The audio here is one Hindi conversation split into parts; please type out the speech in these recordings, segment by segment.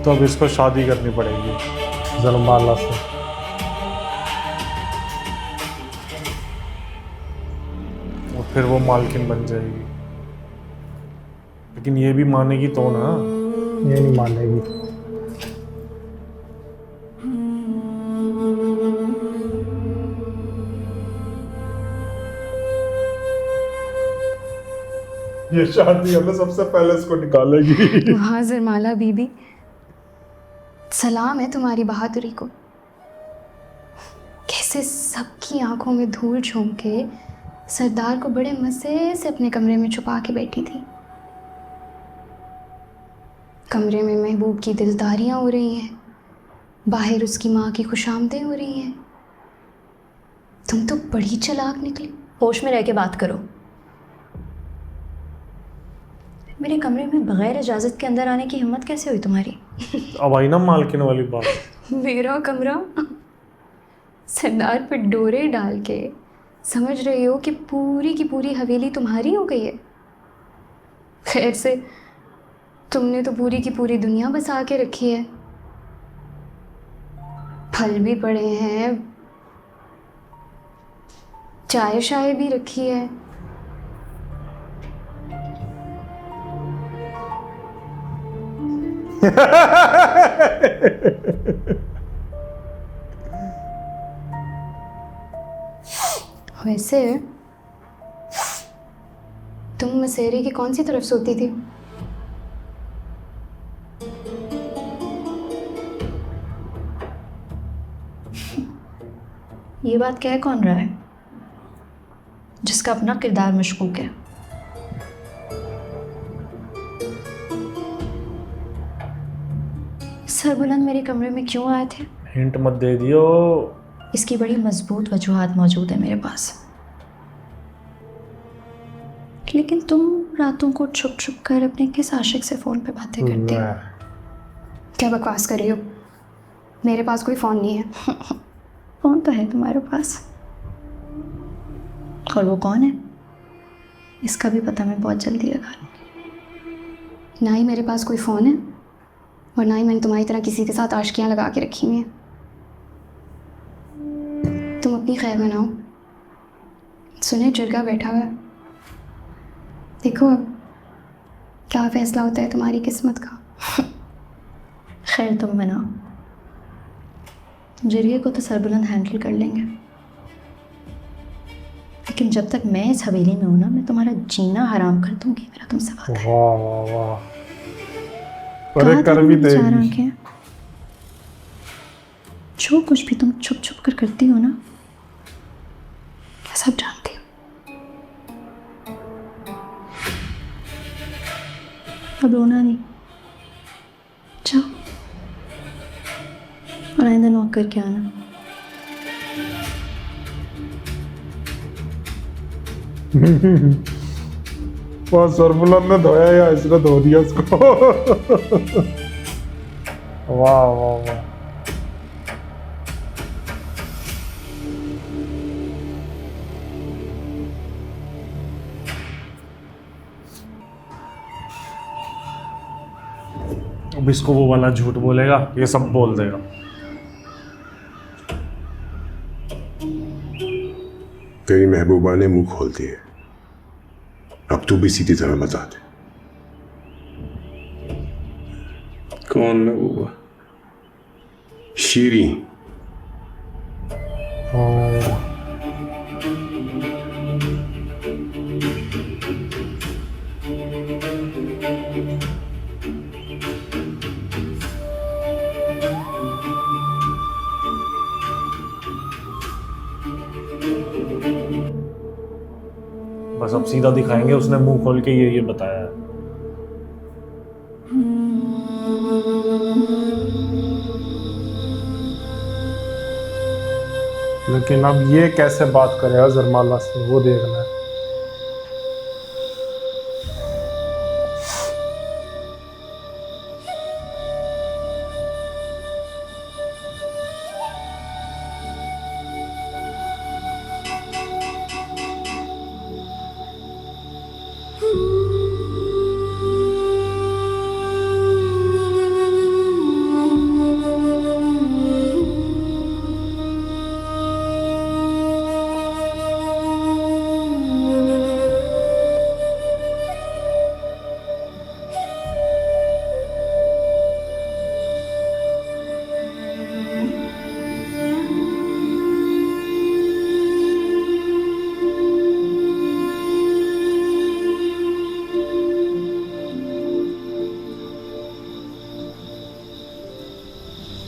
तो अब इसको शादी करनी पड़ेगी जरमाला से। और फिर वो मालकिन बन जाएगी। लेकिन ये भी मानेगी तो ना। ये नहीं मानेगी। ये शादी हमें सबसे पहले इसको निकालेगी। वाह जरमाला बीबी, सलाम है तुम्हारी बहादुरी को। कैसे सबकी आंखों में धूल झोंक के सरदार को बड़े मजे से अपने कमरे में छुपा के बैठी थी। कमरे में महबूब की दिलदारियां हो रही हैं, बाहर उसकी माँ की खुशामदें हो रही हैं। तुम तो बड़ी चालाक निकली। होश में रह के बात करो। मेरे कमरे में बगैर इजाज़त के अंदर आने की हिम्मत कैसे हुई तुम्हारी? अब आई ना मालकिन वाली बात। मेरा कमरा सरदार पे डोरे डाल के समझ रही हो कि पूरी की पूरी हवेली तुम्हारी हो गई है। खैर से तुमने तो पूरी की पूरी दुनिया बसा के रखी है। फल भी पड़े हैं, चाय शाय भी रखी है। वैसे तुम मसेरे की कौन सी तरफ सोती थी? ये बात कह कौन रहा है जिसका अपना किरदार मशकूक है? सरबुलंद मेरे कमरे में क्यों आए थे? हिंट मत दे दियो। इसकी बड़ी मजबूत वजूहात मौजूद है मेरे पास। लेकिन तुम रातों को छुप छुप कर अपने किस आशिक से फ़ोन पे बातें करती हो? क्या बकवास कर रही हो? मेरे पास कोई फ़ोन नहीं है। फ़ोन तो है तुम्हारे पास, और वो कौन है इसका भी पता मैं बहुत जल्दी लगा लूँगी। ना ही मेरे पास कोई फ़ोन है और ना ही मैंने तुम्हारी तरह किसी के साथ आशिकियाँ लगा के रखी हुई हैं। तुम अपनी खैर बनाओ। सुने जुर्गा बैठा हुआ है, देखो अब क्या फैसला होता है तुम्हारी किस्मत का। खैर तुम बनाओ, जरिए को तो सरबुलंद हैंडल कर लेंगे, लेकिन जब तक मैं इस हवेली में हूं ना, मैं तुम्हारा जीना हराम कर दूंगी। मेरा तुमसे वादा है। वाह वाह वाह। अरे कर भी देगी। जो कुछ भी तुम छुप छुप कर करती हो ना, मैं सब जानती हूँ। अब रोना नहीं, जाओ और आइंदा नॉक करके आना। वो सरबुलंद ने धोया या इसने धो दिया उसको। वाह वाह वाह। अब इसको वो वाला झूठ बोलेगा, ये सब बोल देगा। तेरी महबूबा ने मुंह खोल दिए, अब तू भी सीधी तरह बता दे। कौन महबूबा? शीरी। बस अब सीधा दिखाएंगे उसने मुंह खोल के ये बताया है। लेकिन अब ये कैसे बात करेगा जरमाला से, वो देखना है।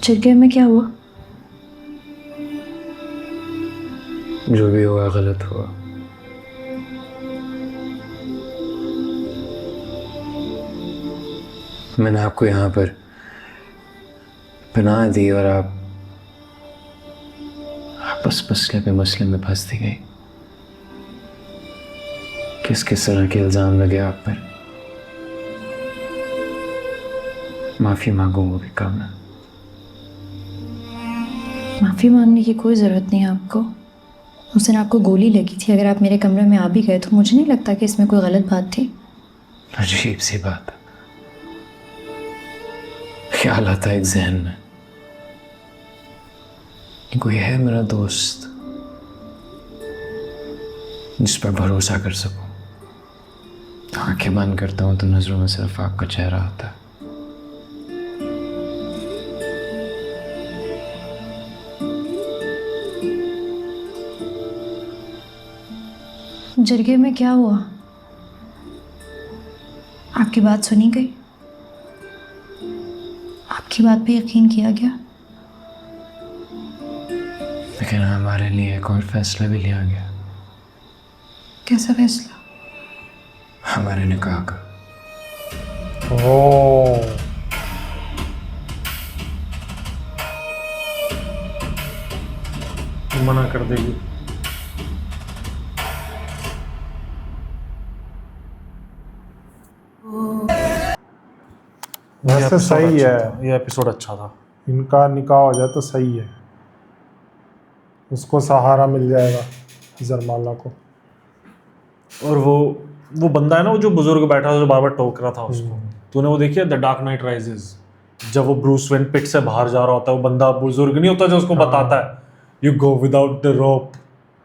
जरगे में क्या हुआ? जो भी हुआ गलत हुआ। मैंने आपको यहाँ पर पनाह दी और आप बस मसले पे मसले में फंसती गई। किस किस तरह के इल्ज़ाम लगे आप पर। माफ़ी मांगो वो भी कम है। माफ़ी मांगने की कोई ज़रूरत नहीं है आपको। उस दिन आपको गोली लगी थी, अगर आप मेरे कमरे में आ भी गए तो मुझे नहीं लगता कि इसमें कोई गलत बात थी। अजीब सी बात है, ख्याल आता है एक जहन में कि कोई है मेरा दोस्त जिस पर भरोसा कर सकूं। आंखें बंद करता हूं तो नजरों में सिर्फ आपका चेहरा आता है। जरगे में क्या हुआ? आपकी बात सुनी गई? आपकी बात पे यकीन किया गया? लेकिन हमारे लिए एक और फैसला भी लिया गया। कैसा फैसला? हमारे निकाह का। ओ मना कर देगी। वैसे सही है, ये एपिसोड अच्छा था। इनका निकाह हो जाए तो सही है, उसको सहारा मिल जाएगा जरमाला को। और वो बंदा है ना, वो जो बुजुर्ग बैठा था जो बार बार टोक रहा था उसको, तूने वो देखी है द डार्क नाइट राइजेस? जब वो ब्रूस वेन पिट से बाहर जा रहा होता है, वो बंदा बुजुर्ग नहीं होता जो उसको बताता है you go without the rope.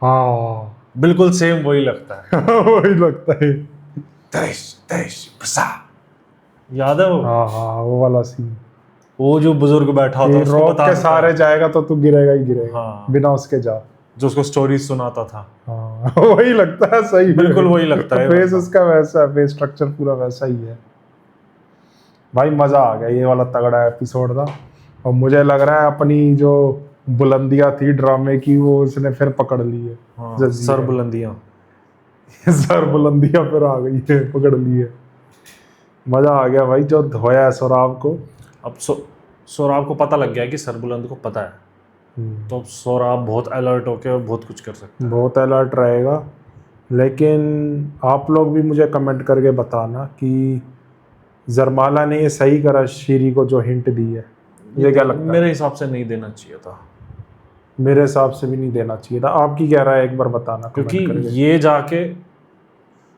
हाँ बिल्कुल सेम वही लगता है। वही लगता है। याद है वो? हाँ हाँ, वो वाला सीन। वो जो बुजुर्ग बैठा होता है उसको रोप बता के देता सहारे है, जाएगा तो तू गिरेगा ही गिरेगा। हाँ। बिना उसके जा। जो उसको स्टोरी सुनाता था। हाँ वही लगता है, सही। बिल्कुल वही लगता है। फेस उसका वैसा है, फेस स्ट्रक्चर पूरा वैसा ही है। भाई मजा आ गया, ये वाला तगड़ा एपिसोड था। और मुझे लग रहा है अपनी जो बुलंदियां थी ड्रामे की वो उसने फिर पकड़ ली है। हाँ, जजीरा। सर बुलंदियां। सर बुलंदियां फिर आ गई है, पकड़ ली है। मजा आ गया भाई, जो धोया है सौराब को। अब सौराब को पता लग गया कि सरबुलंद को पता है, तो अब सौराब बहुत अलर्ट होके और बहुत कुछ कर सकता है। बहुत अलर्ट रहेगा। लेकिन आप लोग भी मुझे कमेंट करके बताना कि जरमाला ने ये सही करा शीरी को जो हिंट दी है। ये क्या लगता है? मेरे हिसाब से नहीं देना चाहिए था। मेरे हिसाब से भी नहीं देना चाहिए था। आपकी क्या राय है, एक बार बताना क्योंकि comment करके। ये जाके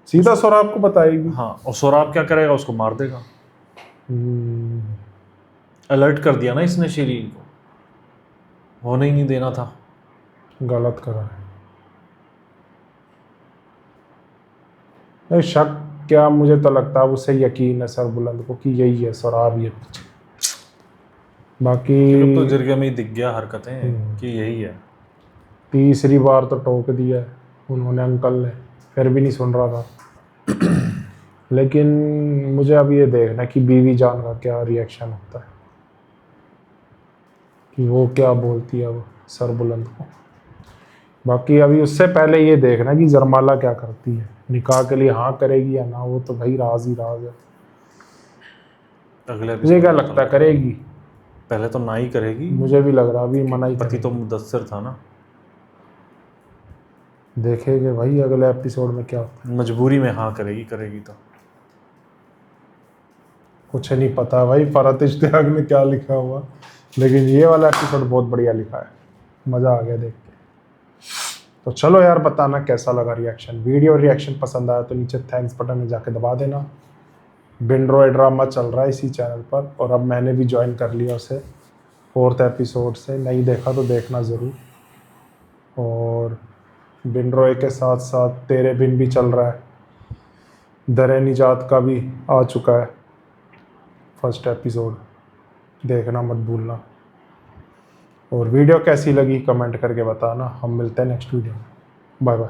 सीधा सौराब को बताएगी। हाँ, और सौराब क्या करेगा, उसको मार देगा। अलर्ट कर दिया ना इसने शीरी को, होने ही नहीं देना था। गलत करा है। नहीं शक क्या, मुझे तो लगता है उसे यकीन है सरबुलंद को कि यही है सौराब ये पीछे। बाकी तो जरगे में ही दिख गया हरकतें कि यही है। तीसरी बार तो टोक दिया है उन्होंने, अंकल ने, फिर भी नहीं सुन रहा था। लेकिन मुझे अब ये देखना कि बीवी जान का क्या रिएक्शन होता है, कि वो क्या बोलती है अब सरबुलंद को। बाकी अभी उससे पहले ये देखना कि जरमाला क्या करती है, निकाह के लिए हाँ करेगी या ना, वो तो भाई राज ही राज है। अगले मुझे क्या लगता है करेगी? पहले तो ना ही करेगी। मुझे भी लग रहा अभी मना ही पति करेगी। तो मुदस्सिर था ना। देखेंगे भाई अगले एपिसोड में क्या होता है। मजबूरी में हाँ करेगी तो। कुछ नहीं पता भाई फरहत इश्तियाक में क्या लिखा हुआ, लेकिन ये वाला एपिसोड बहुत बढ़िया लिखा है, मज़ा आ गया देख के। तो चलो यार, बताना कैसा लगा रिएक्शन। वीडियो रिएक्शन पसंद आया तो नीचे थैंक्स बटन में जाके दबा देना। बिंड्रो ड्रामा चल रहा है इसी चैनल पर, और अब मैंने भी ज्वाइन कर लिया उसे 4th एपिसोड से। नहीं देखा तो देखना ज़रूर। और बिंड्रोए के साथ साथ तेरे बिन भी चल रहा है, दरे निजात का भी आ चुका है 1st एपिसोड, देखना मत भूलना। और वीडियो कैसी लगी कमेंट करके बताना। हम मिलते हैं नेक्स्ट वीडियो में। Bye bye.